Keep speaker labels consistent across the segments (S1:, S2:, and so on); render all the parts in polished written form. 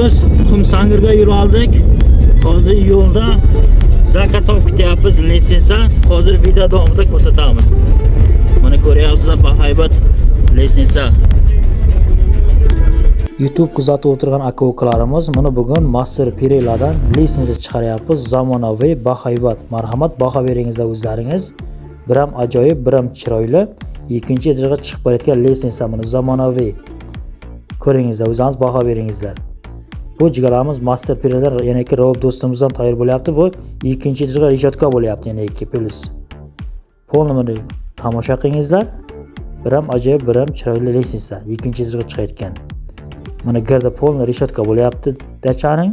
S1: biz Qumsangirga yo'l oldik. Hozir yo'lda zakaz olib ketyapmiz, litsenziya. Hozir video davomida ko'rsatamiz. Mana ko'ryapsizlar, bahaybat litsenziya. YouTube kuzatib o'tirgan aka-ukalarimiz mana bugun Master Pirela'dan litsenziya chiqaryapmiz. Zamonaviy, bahaybat. Marhamat, baho beringizlar o'zlaringiz. Bir ham ajoyib, bir ham chiroyli. Ikkinchi etajga chiqib borayotgan litsenziya mana zamonaviy. Ko'ringizlar, o'zingiz baho beringizlar. Bu jigaramiz Master Pirela'da yana ikki Rob do'stimizdan tayyor bo'lyapti. Bu ikkinchi etajga rishotka bo'lyapti, yana ikki plus. Polni tomosha qilingizlar. Bir ham ajoyib, bir ham chiroyli litsenziya. Ikkinchi etajga chiqayotgan. Mana girda polni rishotka bo'lyapti dachaning.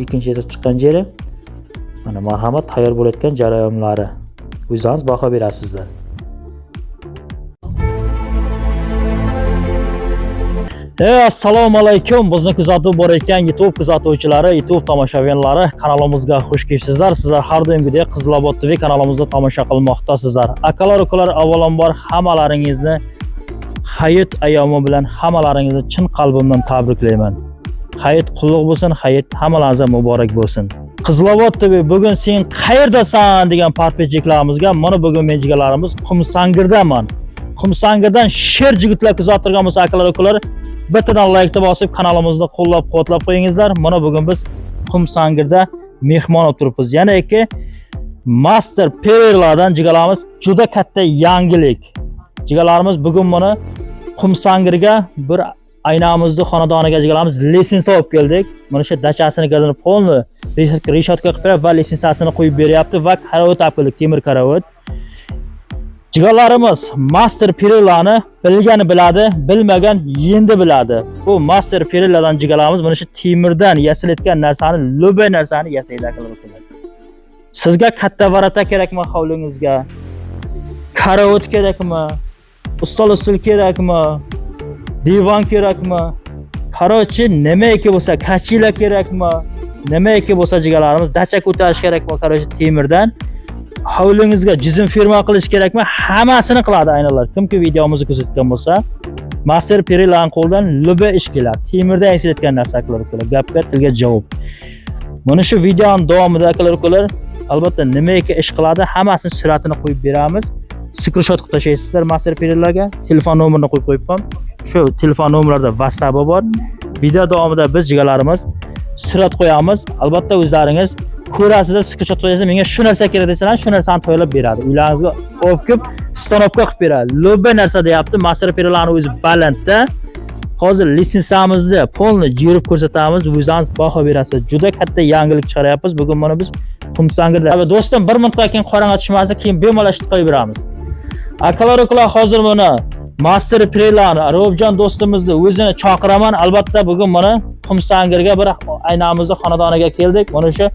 S1: Ikkinchi etajga chiqqan yeri. Mana marhamat tayyor bo'layotgan jarayonlari. O'zingiz baho berasizlar. Assalomu alaykum. Bizni kuzatib borayotgan YouTube kuzatuvchilari, YouTube tomoshabinlari, kanalimizga xush kelibsizlar. Sizlar har doimgidek Qizilobod TV kanalimizda tomosha qilmoqdasizlar. Akalar, ukalar, avvalambor hammalaringizni Hayit ayyomi bilan hammalaringizni chin qalbimdan tabriklayman. Hayit qutlug' bo'lsin, hayit hammalaringizga muborak bo'lsin. Qizilobod TV, bugun sen qayerdasan degan parpetchiklarimizga mana bugun men jigalarimiz Qumsangirdaman. Qumsangirdan sher jigitlar kuzattirgan bo'lsa akalar, ukalar, bittadan like bosib kanalimizni qo'llab-quvvatlab qo'yingizlar. Mana bugun biz Qumsangirda mehmon o'tiribmiz. Yana ikki Master Pirela'dan jigalarimiz juda katta yangilik. Jigalarimiz bugun mana Qumsangirga bir aynamizni xonadoniga jigalarimiz litsenziya olib keldik. Mana shu dachasini gazini polni rishotka qilib berib va litsenziyasini qo'yib beryapti va karavot olib keldik, temir karavot. Jigarlarimiz Master Pirela'ni bilgani biladi, bilmagan endi biladi. Bu Master Pirela'dan jigarlarimiz mana shu temirdan yasalayotgan narsani, lo'bay narsani yasaydi akalar. Sizga katta varata kerakmi hovlingizga? Karavot kerakmi? Ustal kerakmi? Divan kerakmi? Qarochi nimaiki bo'lsa, kachila kerakmi? Nimaiki bo'lsa jigarlarimiz dacha ko'tarish kerakmi qarochi temirdan? Hovlingizga jizm firma qilish kerakmi? Hammasini qiladi aynalar. Kimki videomizni kuzatgan bo'lsa, Master Pirela'ning qo'ldan lo'ba ish keladi. Temirdan yasalayotgan narsa akalar, gapga tilga javob. Mana shu videoning davomida akalar, albatta nimaiki ish qiladi, hammasini suratini qo'yib beramiz. Screenshot qilib tashlaysizlar Master Pirela'ga. Telefon nomerini qo'yib qo'yibman. Shu telefon nomerlarda WhatsApp bor. Video davomida biz jigarlarimiz surat qo'yamiz. Albatta o'zlaringiz ko'rasizlar, screenshot qo'yasiz. Menga shu narsa kerak desalar, shu narsani to'ylab beradi. Uylaringizga olib kelib, stanovka qilib beradi. Lo'ba narsa deyapti. Master Pirela'ning o'zi balandda. Hozir litsenziyamizni polni jirib ko'rsatamiz, o'zingiz baho berasiz. Juda katta yangilik chiqaryapmiz. Bugun mana biz Qumsangirda. Do'stim, bir minutdan keyin qorong'i tushmasa, keyin bemalol qo'yib beramiz. Akalar, hozir mana Master Pirela'ni Robjon do'stimizni o'zini chaqiraman. Albatta bugun mana Qumsangirga bir aynamizni xonadoniga keldik. Mana shu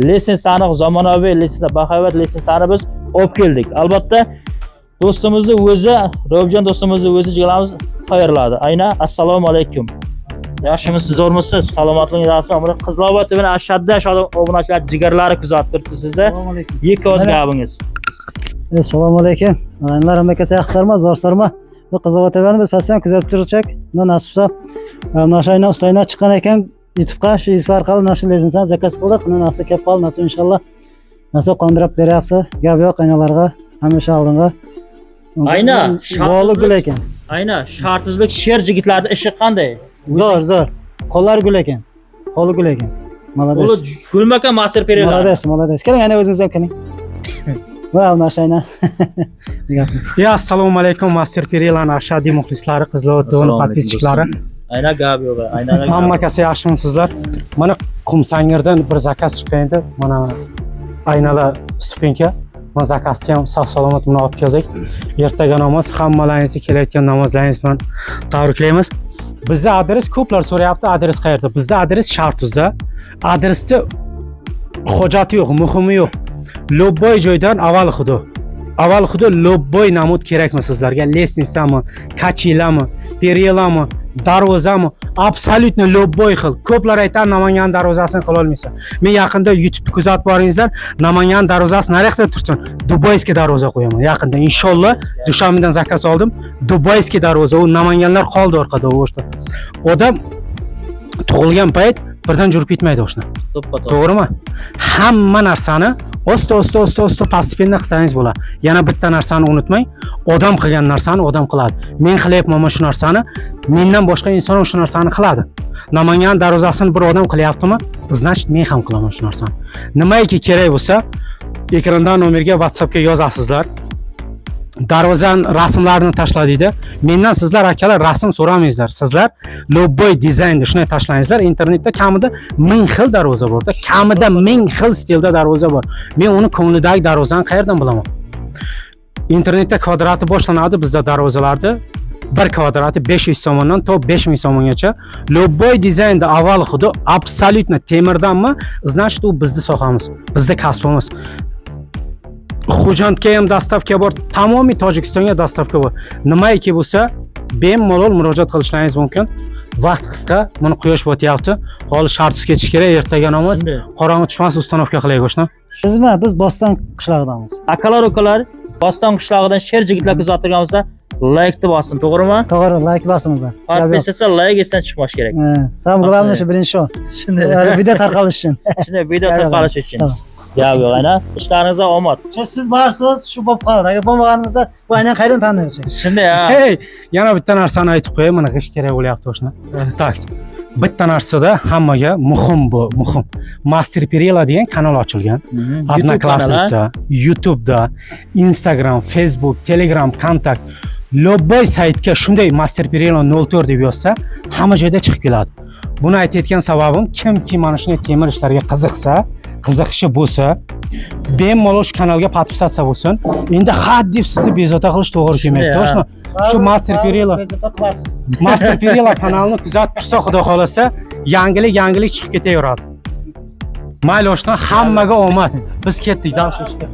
S1: litsenziyani, zamonaviy litsenziya, bahaybat litsenziyani biz olib keldik. Albatta do'stimizni o'zi, Robjon do'stimizni o'zi jigaramiz tayyorladi. Ayna, assalomu alaykum. Yaxshimisiz, zo'rmisiz? Salomatligingiz yaxshimi? Mana Qizilobod TV ashadda obunachilar jigarlari kuzatib turibdi sizda. Ikki o'z gapingiz.
S2: Assalomu alaykum. Anlar hammakasi yaxshilarmi, zo'rsizlarmi? Bu Qizilobod TVni biz pastdan kuzatib tursak, bundan nasibsa nashayna ustayna chiqqan ekan YouTube'ga, shu YouTube orqali nasib litsenziyani zakaz qildik. Bundan nasib kelib qoldi, nasib inshaalloh nasib qondirib beryapti. Gap yo'q aynalarga, hamisha oldinga.
S1: Ayna,
S2: Bo'li gul ekan.
S1: Ayna, shartizlik sher jigitlarning ishi qanday?
S2: Zo'r. Qo'llar gul ekan. Qo'li gul ekan. Malades.
S1: Qo'li gulmakan Master Pirela.
S2: Malades. Keling, ana o'zingiz ham keling. Wow, nashayna.
S3: Ya, assalomu alaykum Master Pirela'ning ashaddiy muxlislari, Qizilobod TV podpischiklari.
S1: Ayna gap yo'q. Ayna.
S3: Hammakasi yaxshimisizlar? Mana Qumsangirdan bir zakaz chiqqan edi. Mana aynalar stupenka. Mana zakazni ham sog' salomat bilan olib keldik. Ertaga namoz, hammalaringizni kelayotgan namozlaringiz bilan tabriklaymiz. Bizda adres ko'plar so'rayapti, adres qayerda? Bizda adres Shartuzda. Adresda hojati yo'q, muhimi yo'q. Lo'bboy joydan avval xudo lo'bboy namud kerakmi sizlarga? Litsenziyami, kachilami, Pirela'mi, darvozami? Absolutni lo'bboy xil. Ko'plar aytadi Namangan darvozasini qila olmaysan. Men yaqinda YouTube kuzatib boringizlar, Namangan darvozasi narxda tursin. Dubayskiy darvoza qo'yaman. Yaqinda inshaalloh Dushanbedan zakaz oldim. Dubayskiy darvoza, u Namanganlar qoldi orqada o'shda. Odam tug'ilgan payt birdan jurib ketmaydi o'shni.
S1: To'ppa-to'g'ri.
S3: To'g'rimi? Hamma narsani osta постепенно qilsangiz bo'ladi. Yana bitta narsani unutmang, odam qilgan narsani odam qiladi. Men qilyapman mana shu narsani, mendan boshqa inson o'sha narsani qiladi. Namangan darvozasini bir odam qilyaptimi? Значит, men ham qilaman shu narsani. Nimaiki kerak bo'lsa, ekrandan nomerga WhatsAppga yozasizlar. Darvozan rasmlarini tashla deydi. Mendan sizlar akalar rasm so'ramaysiz. Sizlar любой dizaynda shunday tashlangizlar. Internetda kamida 1000 xil darvoza bor-da, kamida 1000 xil stilda darvoza bor. Men uni ko'nglidagi darvozani qayerdan bilaman? Internetda kvadrati boshlanadi bizda darvozalarda. 1 kvadrati 500 so'mdan to 5000 so'mgacha. Любой dizaynda avval xuddi absolutno temirdanmi? Значит, u bizning sohamiz, bizning kasbimiz. Xo'jandga ham dastavka bor, tamomiy Tojikistonga dastavka bor. Nimaiki bo'lsa, bemalol murojaat qilishlaringiz mumkin. Vaqt qisqa, mana quyosh botyapti. Hozir shartsiz ketish kerak, ertaga namoz. Qorong'i tushmas ustanovka qilaylik o'shni.
S2: Bizmi? Biz Bo'ston qishlog'idamiz.
S1: Akalar, ukalar, Bo'ston qishlog'idan Sher Jigitlar kuzattirgan bo'lsa, like bosin, to'g'rimi?
S2: To'g'ri, like bosimizlar.
S1: Podpisаться, like esdan chiqmash kerak.
S2: Samim главное shu birinchi shu.
S1: Shunday.
S2: Video tarqalish uchun.
S1: Shunday video tarqalish uchun. Gap yo'q, ana. Ishlaringizga omad.
S2: Siz borsiz, shu bo'lib qoladi. Agar bo'lmaganimizda bu aynan qayerdan tanlaymiz?
S1: Shunday, ha.
S3: Hey, yana bitta narsani aytib qo'yay, mana g'ish kerak bo'lyapti o'shni. Tak. Bitta narsada hammaga muhim bu, muhim. Master Pirela degan kanal ochilgan. Odnoklassnikda, YouTube'da, Instagram, Facebook, Telegram, Kontakt, любой saytga shunday Master Pirela 04 deb yozsa, hamma joyda chiqib keladi. Buni aytayotgan sababim, kimki mana shunday temir ishlarga qiziqsa, qiziqishi bo'lsa, bemalol shu kanalga podpisatsiya bo'lsin. Endi had deb sizni bezovta qilish to'g'ri kelmaydi, to'g'rimi? Shu Master Pirela kanalini kuzatib tursa, xudo xolasa, yangilik chiqib ketaveradi. Mayli o'shni hammaga omad. Biz ketdik, dam ishga.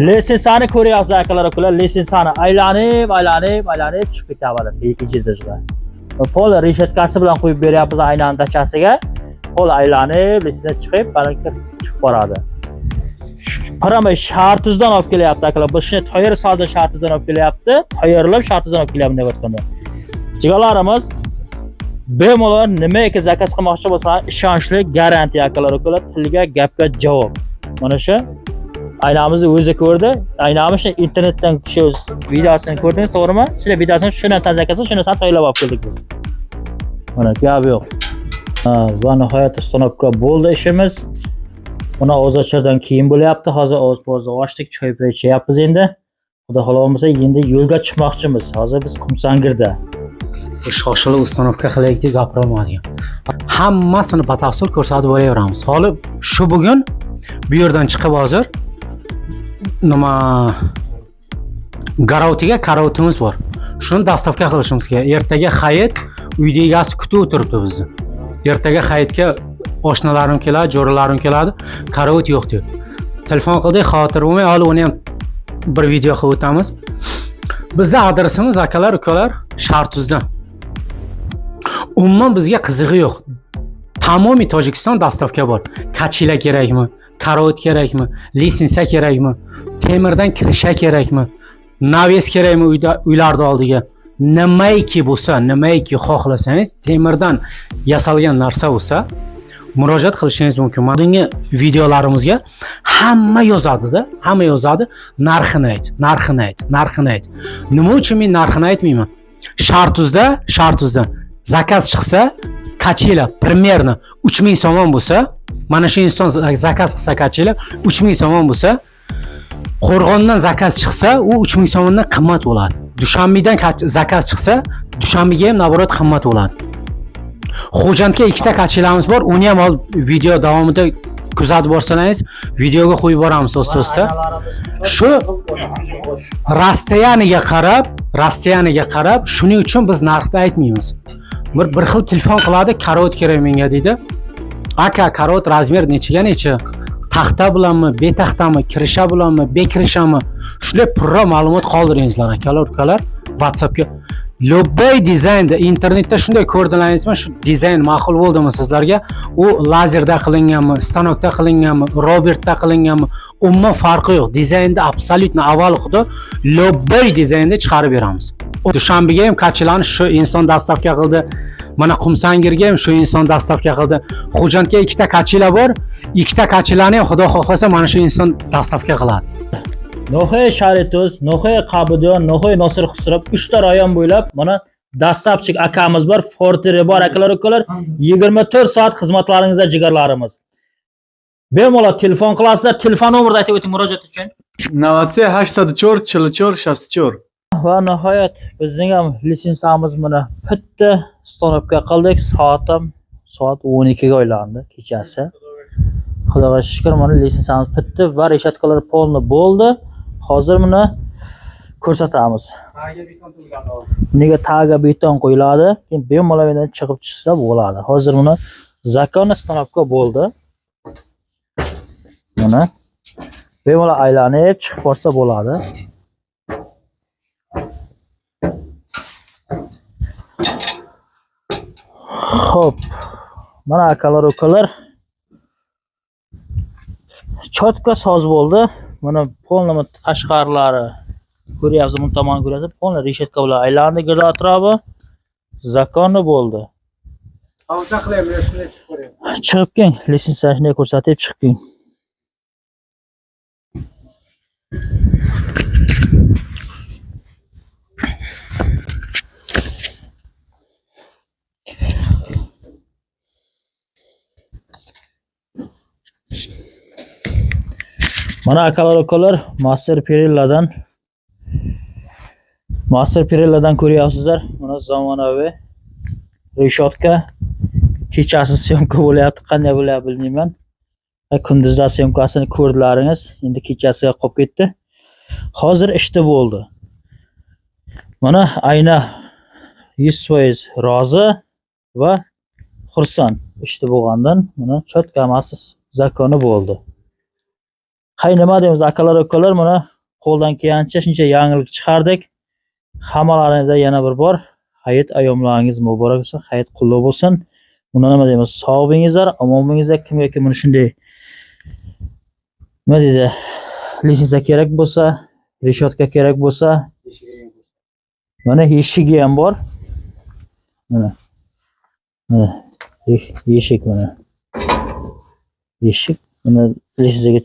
S1: Litsenziyani ko'ryapsiz akalar, ukalar. Litsenziyani aylanib chiqib ketadi ikkinchi etажga. Pol reshetkasi bilan qo'yib beryapmiz aynan tachasiga. Pol aylanib, litsenziya chiqib, balki chiqib boradi. Paramay shartizdan olib kelyapti akalar. Bu shuni tayyor sozda shartizdan olib kelyapti. Tayyorlab shartizdan olib kelyapti deb aytganda. Jigalarimiz bemalol nimaiki zakaz qilmoqchi bo'lsa, ishonchli, garantiya akalar, ukalar, tilga, gapga javob. Mana shu aynamizni o'zi ko'rdi. Aynamizni internetdan shu videosini ko'rdingiz, to'g'rimi? Shu videosini shu narsani zakasi, shu narsani tayyorlab olib keldik biz. Mana gap yo'q. Va nihoyat ustanovka bo'ldi ishimiz. Buni ozochlardan keyin bo'lyapti. Hozir oz-poz ochdik, choy ichyapmiz endi. Xudo xolomasa endi yo'lga chiqmoqchimiz. Hozir biz Qumsangirda.
S3: Shoshilib ustanovka qilaylik deb gapirolmadim. Hammasini batafsil ko'rsatib boraveramiz. Hozir shu bugun bu yerdan chiqib hozir nima garovtiga karovtimiz bor. Shuni dastavka qilishimiz kerak. Ertaga hayit uyda egasi kutib o'tiribdi bizni. Ertaga hayitga oshnalarim keladi, jo'ralarim keladi, karovt yo'q deb. Telefon qildik, xavotir bo'lmang, hali uni ham bir video qilib o'tamiz. Bizning adresimiz akalar, ukalar, Shartuzdan. Umuman bizga qizig'i yo'q. Tamomiy Tojikiston dastavka bor. Kachila kerakmi? Karovt kerakmi? Litsenziya kerakmi? Temirdan kirisha kerakmi? Naves kerakmi uylarda oldiga? Nimaiki bo'lsa, nimaiki xohlasangiz, temirdan yasalgan narsa bo'lsa, murojaat qilishingiz mumkin. Bugungi videolarimizga hamma yozadi-da, hamma yozadi, narxini ayt. Nima uchun men narxini aytmayman? Shartuzda zakaz chiqsa, kachila примерно 3000 so'm bo'lsa, mana shu inson zakaz qilsa kachila 3000 so'm bo'lsa, Qo'rg'ondan zakaz chiqsa, u 3000 so'mdan qimmat bo'ladi. Dushanbedan zakaz chiqsa, Dushanbega ham naborot qimmat bo'ladi. Xo'jandga ikkita kachilamiz bor, uni ham video davomida kuzatib borsalaringiz, videoga qo'yib boramiz o'sta-o'sta. Shu rastiyaniga qarab, shuning uchun biz narxni aytmaymiz. Bir xil telefon qiladi, karot kerak menga deydi. Aka, karot razmer necha? Taxta bilanmi, betaxtami, kirisha bilanmi, bekirishami? Shunday purra ma'lumot qoldiringizlar akalar, ukalar. WhatsAppga Любой dizaynda internetda shunday ko'rdilaringizmi, shu dizayn ma'qul bo'ldimi sizlarga? U lazerda qilinganmi, stanokda qilinganmi, Robertda qilinganmi, umuman farqi yo'q. Dizaynda absolyutno avval xudo любой dizaynda chiqarib beramiz. Dushanbega ham kachilarni shu inson dastavka qildi. Mana Qumsangirga ham shu inson dastavka qildi. Xo'jandga ikkita kachila bor. Ikkita kachilarni ham xudo xohlasa mana shu inson dastavka qiladi.
S1: Noxoy Sharituz, Noxoy Qabidon, Noxoy Nosir Xusrov 3 ta rayon bo'ylab mana dastlabchi akamiz bor, Fortire bor akalar ukalar 24 soat xizmatlaringizda jigarlarimiz. Bemalol telefon qilasizlar, telefon nomerini aytib o'ting murojaat uchun.
S4: 04 84 64.
S1: Va nihoyat bizning ham litsenziyamiz mana bitta stanovka qildik. Soat 12 ga aylandi kechasi. Xudoga shukr, mana litsenziyamiz bitta va reshatkalar polni bo'ldi. Hozir buni ko'rsatamiz. Nega taga beton qo'yiladi, keyin bemalol bundan chiqib chiqsa bo'ladi. Hozir buni zakonni stanovka bo'ldi. Mana bemalol aylanib chiqib borsa bo'ladi. Xo'p. Mana akalar ukalar chotka soz bo'ldi. Mana polni tashqarilari ko'ryapsiz, bu tomon ko'ryapsiz. Polni reshetka bilan aylandi girdi atrofi. Zakonni bo'ldi.
S3: Avza qilaymi, shunday chiqib ko'ring.
S1: Chiqib keng, litsenziyani shunday ko'rsatib chiqib keng. Mana akalar ukalar Master Perilladan ko'ryapsizlar. Mana zamonaviy reshotka. Kechasi syomka bo'lyapti, qanday bo'lyapti bilmayman. Kunduzda syomkasini ko'rdilaringiz, endi kechasiga qolib ketdi. Hozir ishda bo'ldi. Mana ayna 100% rozi va xursand ishda bo'lgandan mana cho'tkamasiz zakoni bo'ldi. Hay nima deymiz akalar ukalar, mana qo'ldan kelgancha shuncha yangilik chiqardik. Hammalaringizga yana bir bor hayit ayyomlaringiz muborak bo'lsin, hayit qutlug' bo'lsin. Buni nima deymiz? Sog' bo'lingizlar, omon bo'lingizlar. Kimga mana shunday nima deydi? Litsenziya kerak bo'lsa, reshotka kerak bo'lsa, mana eshigi ham bor. Mana. Eshik mana. Eshik mana litsenziyaga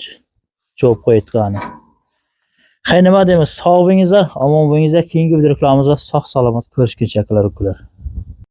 S1: javob qo'yayotgani. Hay nima deymiz? Sog' bo'lingizlar, omon bo'lingizlar. Keyingi videoklarimizda sog' salomat ko'rishguncha akalar ukalar.